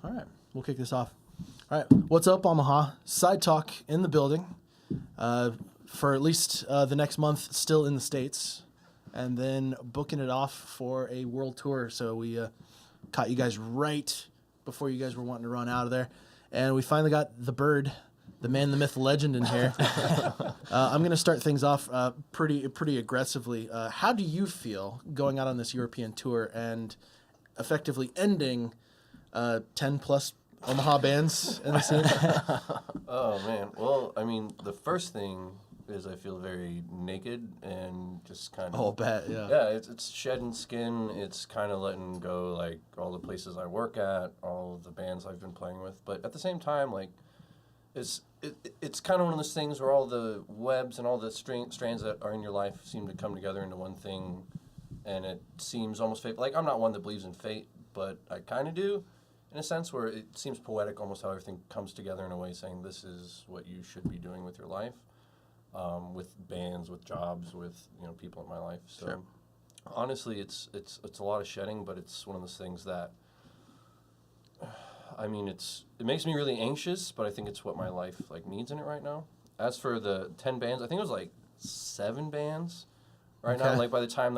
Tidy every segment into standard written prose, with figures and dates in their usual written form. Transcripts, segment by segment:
All right, we'll kick this off. All right, what's up, Omaha? Side Talk in the building for at least the next month, still in the States, and then booking it off for a world tour. So we caught you guys right before you guys were wanting to run out of there, and we finally got the bird, the man, the myth, the legend in here. I'm going to start things off pretty aggressively. How do you feel going out on this European tour and effectively ending 10-plus Omaha bands in the scene? Oh, man. Well, I mean, the first thing is I feel very naked and just kind of... Oh, bet, yeah. Yeah, it's shedding skin. It's kind of letting go, like, all the places I work at, all of the bands I've been playing with. But at the same time, like, it's kind of one of those things where all the webs and all the strands that are in your life seem to come together into one thing, and it seems almost fate. Like, I'm not one that believes in fate, but I kind of do, in a sense where it seems poetic almost how everything comes together in a way saying this is what you should be doing with your life, with bands, with jobs, with people in my life. So sure. Honestly, it's a lot of shedding, but it's one of those things that I mean, it makes me really anxious, but I think it's what my life needs in it right now. As for the 10 bands, I think it was 7 bands right now. Like by the time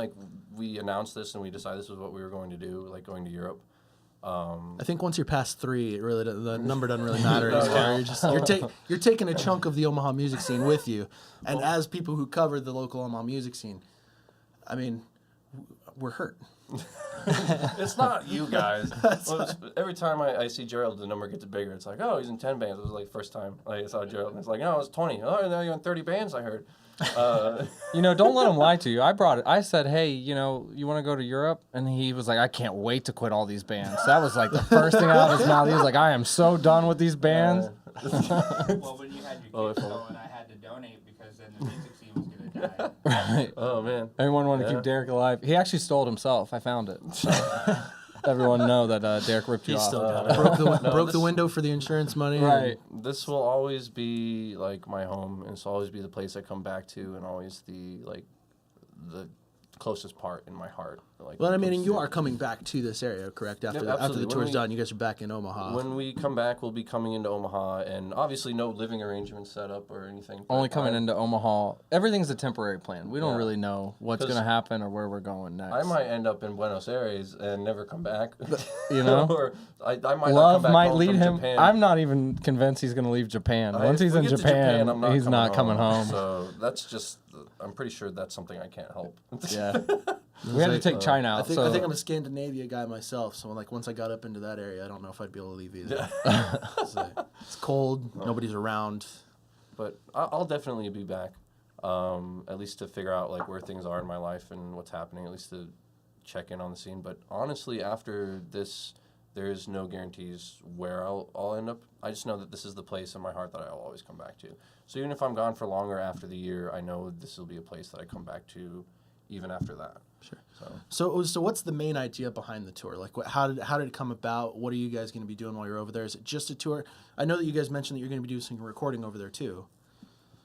we announced this and we decided this was what we were going to do, going to Europe. I think once you're past 3, it really the number doesn't really matter anymore. You're taking a chunk of the Omaha music scene with you, and as people who cover the local Omaha music scene, I mean, we're hurt. It's not you guys. Every time I see Gerald, the number gets bigger. It's like, oh, he's in 10 bands. It was first time I saw Gerald. And it's like, no, it was 20. Oh, now you're in 30 bands, I heard. Don't let him lie to you. I brought it. I said, hey, you want to go to Europe? And he was like, I can't wait to quit all these bands. That was the first thing out of his mouth. He was like, I am so done with these bands. Well, when you had your kids going, I had to donate because then the music scene was going to die. Right. Oh, man. Everyone wanted to keep Derek alive. He actually stole it himself. I found it. So everyone know that Derek ripped you off. Still got it. Broke the window for the insurance money. Right. This will always be my home, and this will always be the place I come back to, and always the closest part in my heart. Well, I mean, and you are coming back to this area, correct? After the tour's done, you guys are back in Omaha. When we come back, we'll be coming into Omaha, and obviously no living arrangements set up or anything. Only coming into Omaha. Everything's a temporary plan. We don't really know what's going to happen or where we're going next. I might end up in Buenos Aires and never come back. Or I might Love not come back might home lead from him. Japan. I'm not even convinced he's going to leave Japan. Once he's in Japan, he's not coming home. So that's just, I'm pretty sure that's something I can't help. Yeah. We had to take China out. I think I'm a Scandinavia guy myself, so once I got up into that area, I don't know if I'd be able to leave either. It's cold, nobody's around. But I'll definitely be back, at least to figure out where things are in my life and what's happening, at least to check in on the scene. But honestly, after this, there's no guarantees where I'll end up. I just know that this is the place in my heart that I'll always come back to. So even if I'm gone for longer after the year, I know this will be a place that I come back to even after that. Sure. So what's the main idea behind the tour? How did it come about? What are you guys going to be doing while you're over there? Is it just a tour? I know that you guys mentioned that you're going to be doing some recording over there too.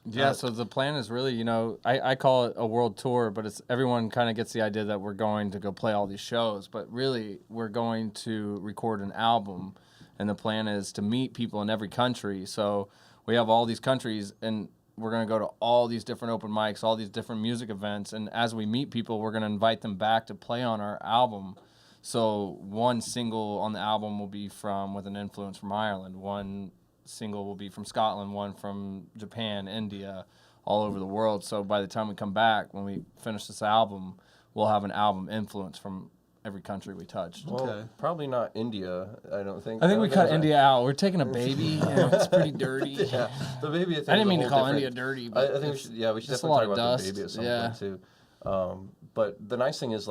Yeah, so the plan is really, I call it a world tour, but it's everyone kind of gets the idea that we're going to go play all these shows, but really we're going to record an album, and the plan is to meet people in every country. So we have all these countries, and we're going to go to all these different open mics, all these different music events, and as we meet people, we're going to invite them back to play on our album. So one single on the album will be with an influence from Ireland, one single will be from Scotland, one from Japan, India, all over the world. So by the time we come back, when we finish this album, we'll have an album influence from every country we touched. Well, probably not India, I don't think. I think we cut India out. We're taking a baby, it's pretty dirty. Yeah, the baby. I didn't mean to call India dirty, but I think we should definitely talk about the baby at some point too. But the nice thing is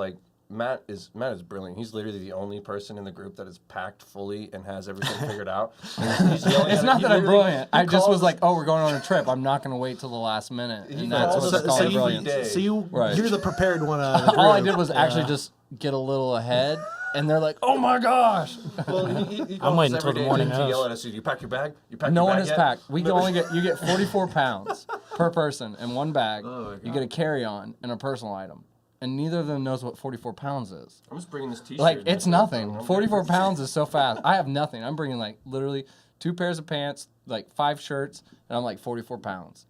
Matt is brilliant. He's literally the only person in the group that is packed fully and has everything figured out. It's not that I'm brilliant. I just was like, oh, we're going on a trip. I'm not going to wait till the last minute. And that's what's called brilliant. So you're the prepared one. All I did was actually just get a little ahead, and they're like, "Oh my gosh!" Well, he I'm waiting until the morning. To yell at us, you pack your bag. You pack no your bag one is yet? packed. We can only get 44 pounds per person in one bag. Oh my God. You get a carry-on and a personal item, and neither of them knows what 44 pounds is. I'm just bringing this T-shirt. Like, it's nothing. I'm 44 pounds is so fast. I have nothing. I'm bringing, like, literally 2 pairs of pants, like 5 shirts, and I'm like 44 pounds.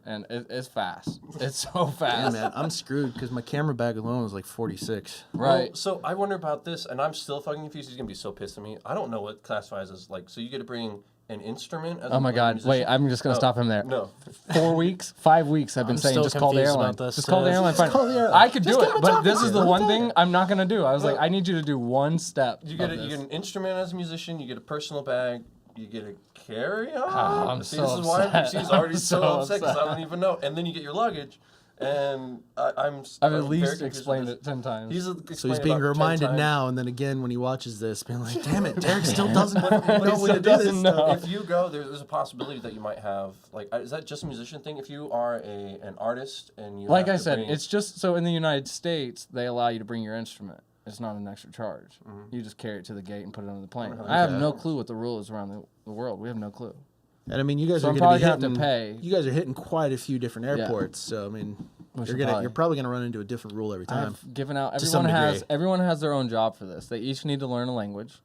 And it's fast. It's so fast. Yeah, man, I'm screwed because my camera bag alone was like 46. Right. Well, so I wonder about this, and I'm still fucking confused. He's gonna be so pissed at me. I don't know what classifies as like. So you get to bring an instrument. As Oh my God! musician? Wait, I'm just gonna stop him there. No. 4 weeks, 5 weeks. I've been I'm saying still just call the confused airline. about this, Just call the airline. Fine. call the airline. I could Just do get it, him but talking this to is you. the Let one me tell thing you. I'm not gonna do. I was like, I need you to do one step. You get of you get this. an instrument as a musician. You get a personal bag. You get a carry-on. I'm See, so this is why upset. she's already I'm so so upset because I upset. don't even know. And then you get your luggage, and I'm. I've I'm at very least confused with explained this. it 10 times. He's So explained he's being about 10 reminded times. now, and then again when he watches this, being like, "Damn it, Derek still doesn't know But he when still to do this doesn't stuff." know. If you go, there's a possibility that you might have like. Is that just a musician thing? If you are an artist and you Like have I to said, bring- it's just so in the United States they allow you to bring your instrument. It's not an extra charge. Mm-hmm. You just carry it to the gate and put it on the plane. how I have that no works. clue what the rule is around the world. We have no clue. And I mean, you guys So are I'm going to be probably gonna hitting. have to pay. You guys are hitting quite a few different Yeah. airports, so I mean, We should you're probably gonna run into a different rule every time. I've given out. To some Everyone has degree. everyone has their own job for this. They each need to learn a language.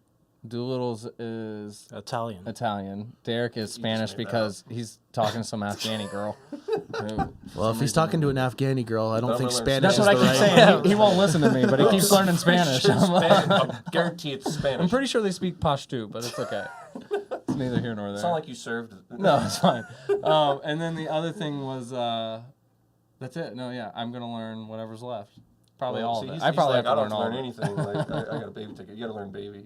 Doolittle's is Italian. Italian. Derek is Spanish made that because he's talking to some Afghani girl. who- Well, if he's talking to an Afghani girl, I don't I'm think gonna learn Spanish That's is what I the keep right saying. one. He won't listen to me, but he keeps learning Spanish. I guarantee it's Spanish. I'm pretty sure they speak Pashto, but it's okay. It's neither here nor there. It's not like you served. No, it's fine. And then the other thing was, that's it. No, yeah, I'm gonna learn whatever's left. Probably all of it. I probably have to learn all of it. anything. Like, I got a baby ticket. You got to learn baby.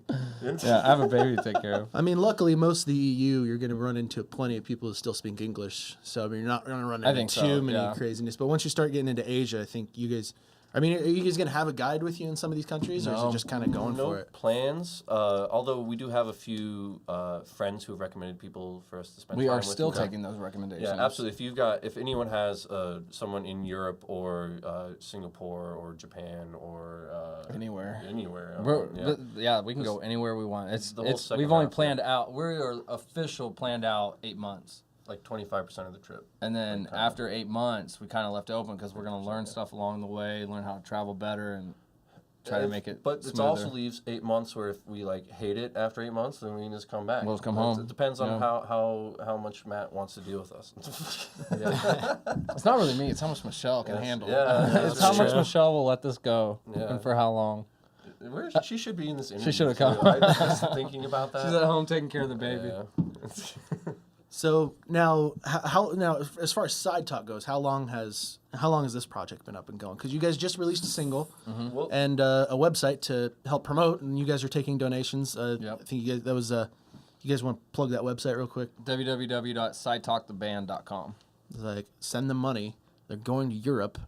Yeah, I have a baby to take care of. I mean, luckily, most of the EU, you're going to run into plenty of people who still speak English. So I mean, you're not going to run into think too so, many yeah. craziness. But once you start getting into Asia, I think you guys. I mean, are you guys going to have a guide with you in some of these countries, or is No. it just kind of going No for it? plans. Although we do have a few friends who have recommended people for us to spend We time are with. still Okay. taking those recommendations. Yeah, absolutely. If anyone has someone in Europe or Singapore or Japan or Anywhere. yeah. We can go anywhere we want. It's the whole second we've only half, yeah. planned out. We're official planned out 8 months, like 25% of the trip. and then after 8 months, we kind of left open because we're gonna learn stuff along the way, learn how to travel better, and try to make it. But it smoother. also leaves 8 months where if we like hate it after 8 months, then we can just come back. We'll just come But home. It depends on Yeah. how much Matt wants to deal with us. It's not really me. It's how much Michelle can Yes, handle. yeah, it's how that's much true. Michelle will let this go, Yeah. and for how long. She should be in this interview. should have too. come. I was just thinking about that. She's at home taking care of the baby. Yeah. So now, now as far as Side Talk goes, how long has this project been up and going? Because you guys just released a single Well, and a website to help promote, and you guys are taking donations. Yep. I think you guys that was. You guys want to plug that website real quick? www.sidetalktheband.com. It's like send them money. They're going to Europe,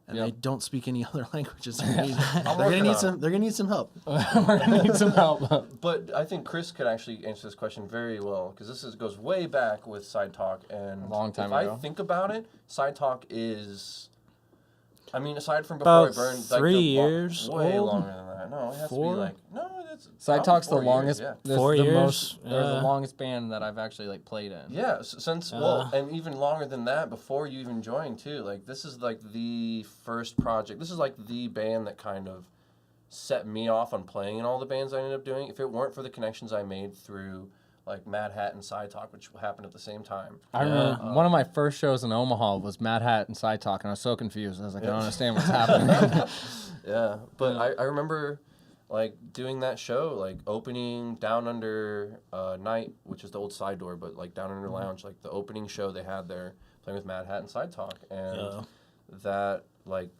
and Yep. they don't speak any other languages. They're gonna working need on some. They're gonna need some help. We're gonna need some help. But I think Chris could actually answer this question very well because goes way back with Side Talk, and A long time if ago. I think about it, Side Talk is, I mean, aside from About before I burned, 3 the years way old? longer than that. No, it has 4? to be like that's Side probably Talk's the 4 years, longest. yeah. This 4 the years? Most, or the Yeah. longest band that I've actually like played in. Yeah, since and even longer than that, before you even joined too. Like this is like the first project. This is like the band that kind of set me off on playing in all the bands I ended up doing. If it weren't for the connections I made through like Mad Hat and Side Talk, which happened at the same time. I remember one of my first shows in Omaha was Mad Hat and Side Talk, and I was so confused. I was like, I don't understand what's happening. Yeah, but I remember like doing that show, like opening Down Under Night, which is the old Side Door, but like Down Under Lounge, like the opening show they had there, playing with Mad Hat and Side Talk, and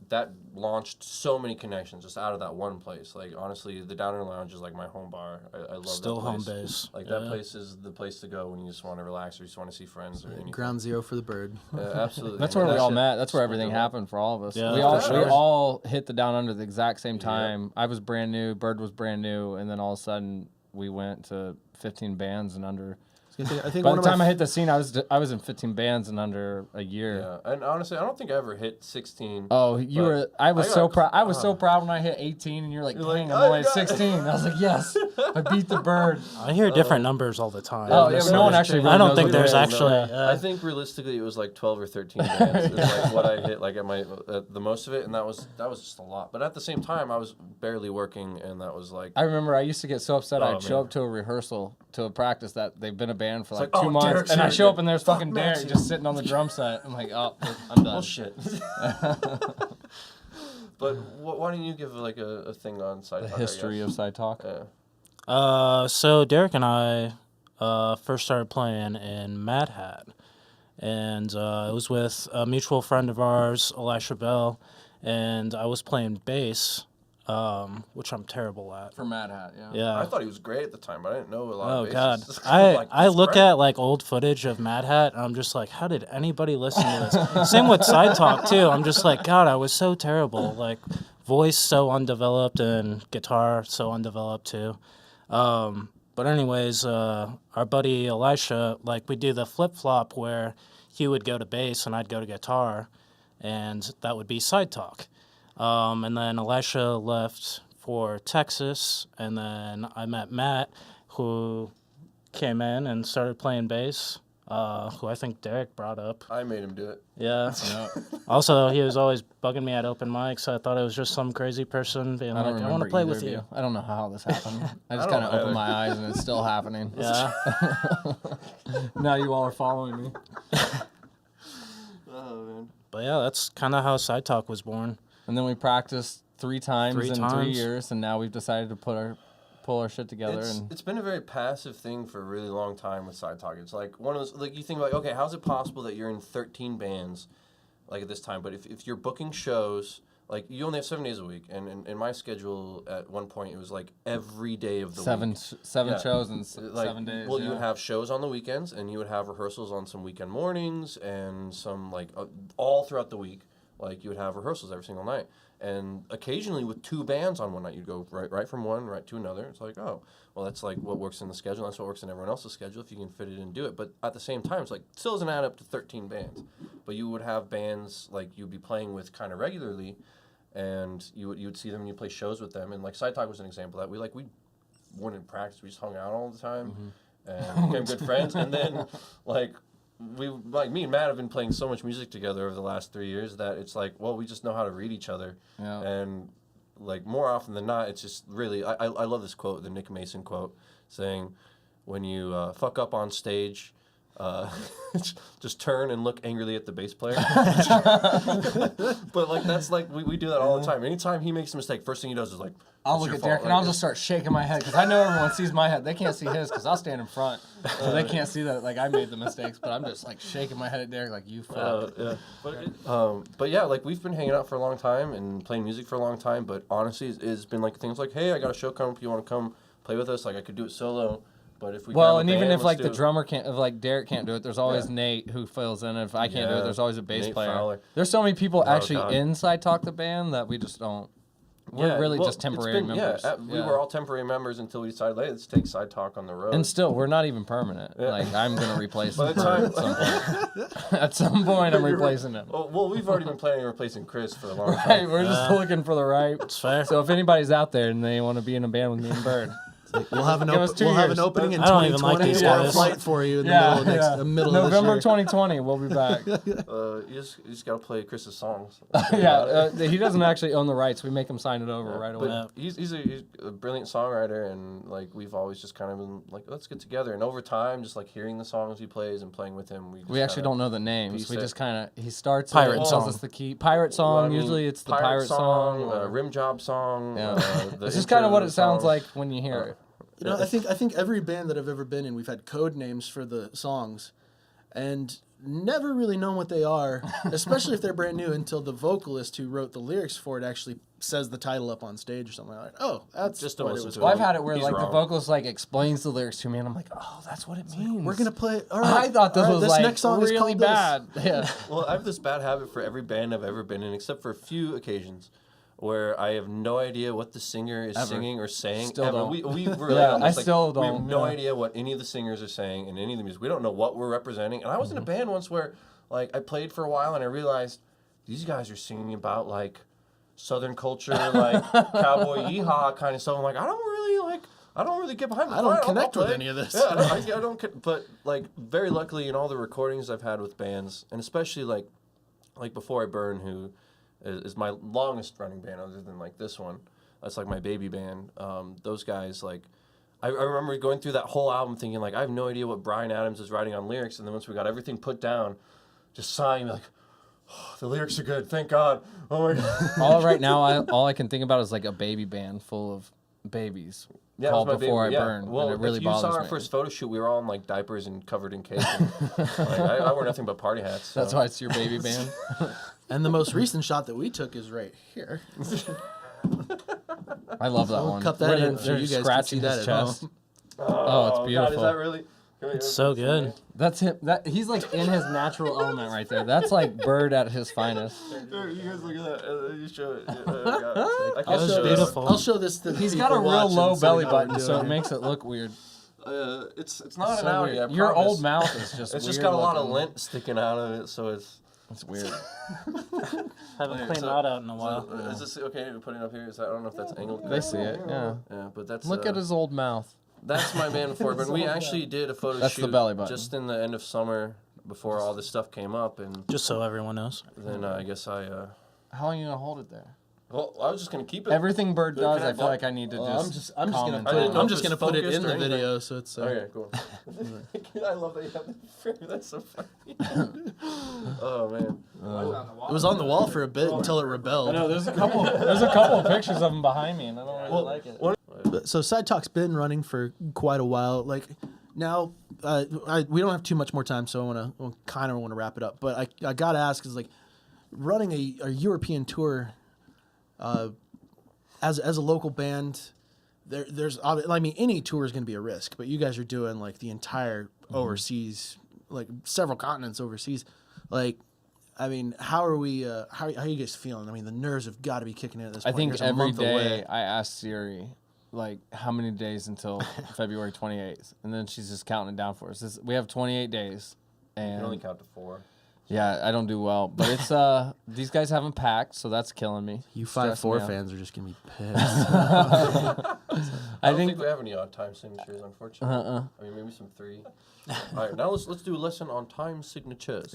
that launched so many connections just out of that one place. Like honestly, the Down Under Lounge is like my home bar. I love Still that home place. base. Like that place is the place to go when you just want to relax or you just want to see friends or anything. Ground zero for the bird. Absolutely. That's where we That all shit met. That's where just everything went through. happened for all of us. Yeah, we for sure. all hit the Down Under the exact same time. I was brand new, Bird was brand new, and then all of a sudden we went to 15 bands in under. I think By one the of my time I hit the scene, I was in 15 bands in under a year. Yeah, and honestly, I don't think I ever hit 16. Oh, you But were! I was I so got- proud. I was so proud when I hit 18, and you're like, You're like, "Dang, "Oh, I'm only you at got-" 16." I was like, "Yes." I beat the bird. I hear different numbers all the time. Oh, yeah, but no one actually really I don't knows think what there's it is. actually. I think realistically it was like 12 or 13 bands is like what I hit like at my the most of it, and that was just a lot. But at the same time, I was barely working, and that was like I remember I used to get so upset. I'd show man. up to a rehearsal, to a practice that they've been a band for like like, 2 oh, months, Derek's and I here show up again. and there's Fuck fucking Derek Maxie. just sitting on the drum set. I'm like, oh, I'm done. bullshit. But why don't you give like a thing on side The talk, history of Side Talk. Yeah. So Derek and I first started playing in Mad Hat, and it was with a mutual friend of ours, Elisha Bell, and I was playing bass, which I'm terrible at. For Mad Hat, yeah. Yeah. I thought he was great at the time, but I didn't know a lot Oh of God! bassists. I look at like old footage of Mad Hat, and I'm just like, how did anybody listen to this? Same with Side Talk too. I'm just like, God, I was so terrible. Like, voice so undeveloped, and guitar so undeveloped too. But anyways, our buddy Elisha, like, we do the flip flop where he would go to bass and I'd go to guitar, and that would be Side Talk. And then Elisha left for Texas, and then I met Matt, who came in and started playing bass, who I think Derek brought up. I made him do it. Yeah. Also, he was always bugging me at open mics, so I thought it was just some crazy person being I don't like, I remember want to play either with of you. I don't know how this happened. I just I kind don't of opened either. my eyes and it's still happening. Yeah. Now you all are following me. Oh man. But yeah, that's kind of how Side Talk was born. And then we practiced 3 times in 3 times. years, and now we've decided to pull our shit together. It's been a very passive thing for a really long time with Side Talk. It's like one of those, like, you think like, okay, how's it possible that you're in 13 bands like at this time, but if you're booking shows, like, you only have 7 days a week, and in my schedule at one point it was like every day of the seven week. seven Yeah. shows in Like, 7 days. well, yeah. you would have shows on the weekends, and you would have rehearsals on some weekend mornings, and some like all throughout the week. Like, you would have rehearsals every single night, and occasionally with 2 bands on one night, you'd go right from one right to another. It's like, oh, well, that's like what works in the schedule. That's what works in everyone else's schedule if you can fit it in and do it. But at the same time, it's like still doesn't add up to 13 bands. But you would have bands like you'd be playing with kind of regularly, and you would see them and you play shows with them. And like Side Talk was an example of that we wouldn't practice. We just hung out all the time and became good friends. And then like me and Matt have been playing so much music together over the last 3 years that it's like, well, we just know how to read each other. Yeah. And like more often than not, it's just really I love this quote, the Nick Mason quote, saying, when you fuck up on stage, just turn and look angrily at the bass player. But like that's like we do that all the time. Anytime he makes a mistake, first thing he does is like, I'll "It's look your at fault." Derek and Like, I'll just start shaking my head because I know everyone sees my head. They can't see his because I'll stand in front, so they can't see that like I made the mistakes. But I'm just like shaking my head at Derek like you fuck. yeah. But yeah, like we've been hanging out for a long time and playing music for a long time. But honestly, it's been like things like, hey, I got a show coming up. You want to come play with us? Like I could do it solo. But if we Well, grab a and even band, if like let's the do it. drummer can't, if like Derek can't do it, there's always Yeah. Nate who fills in. If I can't do it, Yeah. there's always a bass Nate player. Fowler. There's so many people actually God. inside Talk the band that we just don't. We're Yeah, really well, just it's temporary been- members. Yeah, we were all temporary members until we decided, hey, let's take Side Talk on the road. And still, we're not even permanent. Yeah. Like I'm gonna replace By him the time- at some point. At some point, I'm replacing him. Oh, well, we've already been planning on replacing Chris for a long time. Right, we're just looking for the right. It's fair. So if anybody's out there and they want to be in a band with me and Bird, We'll have an Give us 2 years. opening in I don't even like 2020 these or a guys. flight for you in the middle of November this year. 2020, we'll be back. You just got to play Chris's songs. He doesn't actually own the rights. We make him sign it over right away. But he's a brilliant songwriter, and like we've always just kind of been like, let's get together. And over time, just like hearing the songs he plays and playing with him, We actually don't know the names. piece We it. just kind of he starts Pirate it, song. tells us the key. Pirate song. Usually it's the pirate song. or- Rim Job song. Yeah. The It's just intro kind of to what the it sounds song. like when you hear it. You know, I think every band that I've ever been in, we've had code names for the songs, and never really known what they are, especially if they're brand new, until the vocalist who wrote the lyrics for it actually says the title up on stage or something like that. Oh, that's Just don't what it listen was. to Well, it. I've had it where He's like the wrong. vocalist like explains the lyrics to me, and I'm like, oh, that's what it means. We're gonna play. All right. I thought this all right, was this like next song is really called bad. Yeah. Well, I have this bad habit for every band I've ever been in, except for a few occasions, where I have no idea what the singer is singing or saying. Still ever. don't. We really Yeah, on I this, like, still We have don't, no yeah. idea what any of the singers are saying in any of the music. We don't know what we're representing. And I was in a band once where, like, I played for a while and I realized these guys are singing about like Southern culture, like cowboy yeehaw kind of stuff. I'm like, I don't really get behind it. I don't I'll connect with play. any of this. Yeah, I don't. But like, very luckily, in all the recordings I've had with bands, and especially like Before I Burn, who is my longest running band, other than like this one. That's like my baby band. Those guys, like, I remember going through that whole album thinking like, I have no idea what Bryan Adams is writing on lyrics, and then once we got everything put down, just sighing like, oh, the lyrics are good, thank God. Oh my God. All right now, all I can think about is like a baby band full of babies. Yeah, it was called my Before baby, I yeah. Burn. Well, and it really if you saw bothers our me. first photo shoot, we were all in like diapers and covered in cake. And, like, I wear nothing but party hats. So. That's why it's your baby band. And the most recent shot that we took is right here. I love that We'll one. cut that Where in they're so you guys can scratching see that his at chest. home. Oh, it's beautiful. God, is that really? It's so good. That's him. He's like in his natural element right there. That's like Bird at his finest. Dude, you guys look at that. You show it. That was beautiful. I'll show this to He's people got a real watching low so belly they know what button, we're so it doing. makes it look weird. It's not So an Audi. weird. I Your promise. old mouth is just. It's just weird got a lot of looking. lint sticking out of it, so it's. It's weird. Haven't Okay, cleaned so- that out in a while. Is this okay to put it up here? Is that, I don't know if that's angled. They see it. Yeah. Yeah, but that's. Look at his old mouth. That's my band before, but we actually did a photo That's shoot the belly button. just in the end of summer before all this stuff came up, and Just so everyone knows. then I guess I. How are you gonna hold it there? Well, I was just gonna keep it. Everything Bird Can does, I I feel block- like I need to just. I'm just comment gonna I didn't put, know I'm if just it was gonna put it focused in or the anything. video, so it's. Okay, cool. I love that you have the That's so funny. Oh man. It was on the wall for a bit until it rebelled. I know there's a couple. There's a couple of pictures of him behind me, and I don't really like it. So Side Talk's been running for quite a while. Like now, we don't have too much more time, so I kind of want to wrap it up. But I gotta ask is like running a European tour as a local band. I mean, any tour is going to be a risk, but you guys are doing like the entire overseas, like several continents overseas. Like, I mean, how are we? How are you guys feeling? I mean, the nerves have got to be kicking in at this I point. think Here's a every month day away. I ask Siri, like, how many days until February 28th, and then she's just counting it down for us. We have 28 days, You can only and count to 4. yeah, I don't do well, but it's these guys haven't packed, so that's killing me. You Stressing 5-4 me out. fans are just gonna be pissed. I I don't think think we have any odd time signatures, unfortunately. I mean, maybe some 3. All right, now let's do a lesson on time signatures.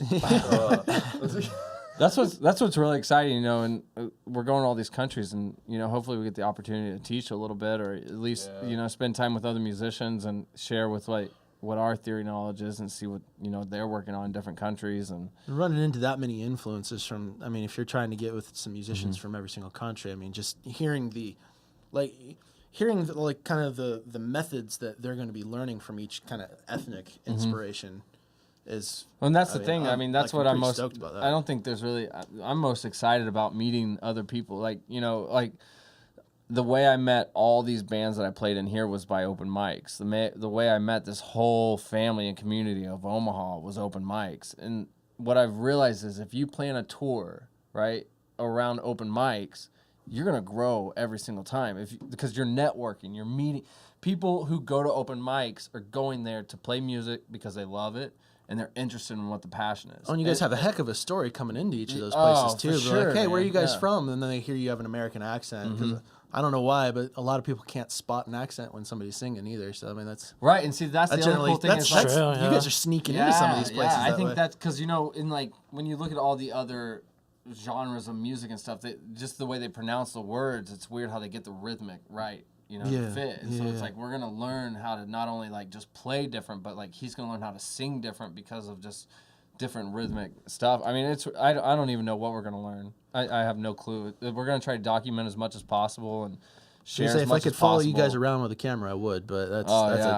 that's what's really exciting, you know. And we're going to all these countries, and you know, hopefully we get the opportunity to teach a little bit, or at least you know, spend time with other musicians and share with like what our theory knowledge is, and see what you know they're working on in different countries. And Running into that many influences from, I mean, if you're trying to get with some musicians from every single country, I mean, just hearing the kind of the methods that they're going to be learning from each kind of ethnic inspiration is. And that's I the mean, thing. I I'm- mean, that's like, what I'm I'm pretty most. stoked about that. I don't think there's really. I'm most excited about meeting other people. Like you know, like the way I met all these bands that I played in here was by open mics. The way I met this whole family and community of Omaha was open mics. And what I've realized is if you plan a tour right around open mics, you're gonna grow every single time because you're networking, you're meeting people who go to open mics are going there to play music because they love it and they're interested in what the passion is. Oh, and you guys have a heck of a story coming into each of those Oh, places for too. They're sure, like, hey, where are man. you guys Yeah. from? And then they hear you have an American accent. 'Cause I don't know why, but a lot of people can't spot an accent when somebody's singing either. So I mean, that's Right, and see that's the other generally cool thing that's, is like, that's True, you yeah. guys are sneaking into some of these places. Yeah, I that think way. that's because you know, in like when you look at all the other genres of music and stuff, just the way they pronounce the words, it's weird how they get the rhythmic right, you know, Yeah, to fit. And so yeah. it's like we're gonna learn how to not only like just play different, but like he's gonna learn how to sing different because of just different rhythmic stuff. I mean, I don't even know what we're gonna learn. I have no clue. We're gonna try to document as much as possible and share Say, as if much I could as follow possible. you guys around with a camma, I would, but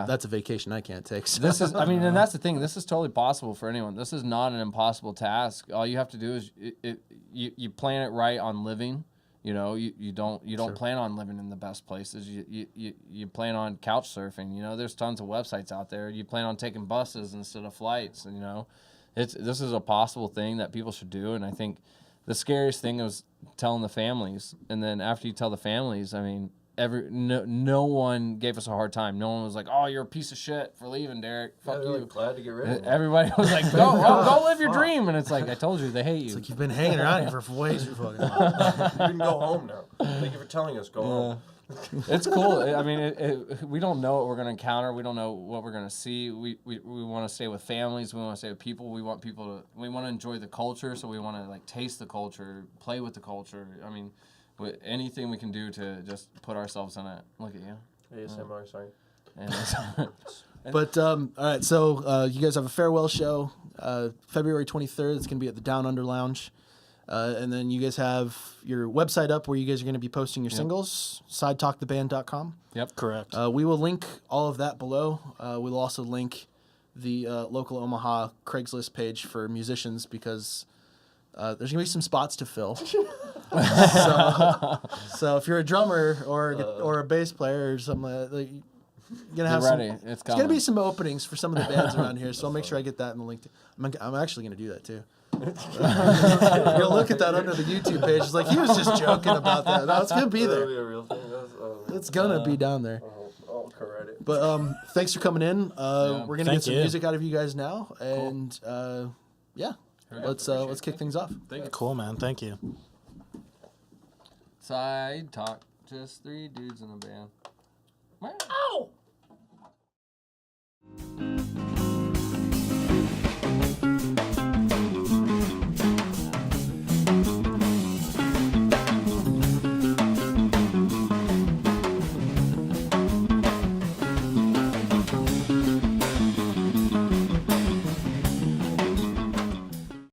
that's a vacation I can't take. So. This is, I mean, and that's the thing. This is totally possible for anyone. This is not an impossible task. All you have to do is you plan it right on living. You know, you don't plan on living in the best places. You plan on couch surfing. You know, there's tons of websites out there. You plan on taking buses instead of flights. And you know, this is a possible thing that people should do. And I think the scariest thing was telling the families. And then after you tell the families, I mean, no one gave us a hard time. No one was like, "Oh, you're a piece of shit for leaving, Derek. Fuck they're you." like, glad to get rid of me. Everybody was like, "Go live your dream." And it's like, I told you, they hate you. It's like you've been hanging around here for way too fucking long. You can go home now. Thank you for telling us. Go home. It's cool. I mean, we don't know what we're going to encounter. We don't know what we're going to see. We want to stay with families. We want to stay with people. We want to enjoy the culture. So we want to like taste the culture, play with the culture. I mean, with anything we can do to just put ourselves in it. Look at you. ASMR, sorry. But all right, so you guys have a farewell show, February 23rd. It's going to be at the Down Under Lounge. And then you guys have your website up where you guys are going to be posting your singles, sidetalktheband.com. Yep. Correct. We will link all of that below. We'll also link the local Omaha Craigslist page for musicians because there's going to be some spots to fill. so if you're a drummer or a bass player or something like you're gonna have ready. some. It's gonna be some openings for some of the bands around here, so I'll make sure I get that in the link. I'm actually gonna do that too. You'll look at that under the YouTube page. It's like he was just joking about that. No, it's gonna be That'll there. be a real thing. It's gonna be down there. I'll correct it. But thanks for coming in. We're gonna get Thank some you. music out of you guys now, and yeah, let's kick things off. Cool, man. Thank you. Side talk. Just 3 dudes in a band. Ow!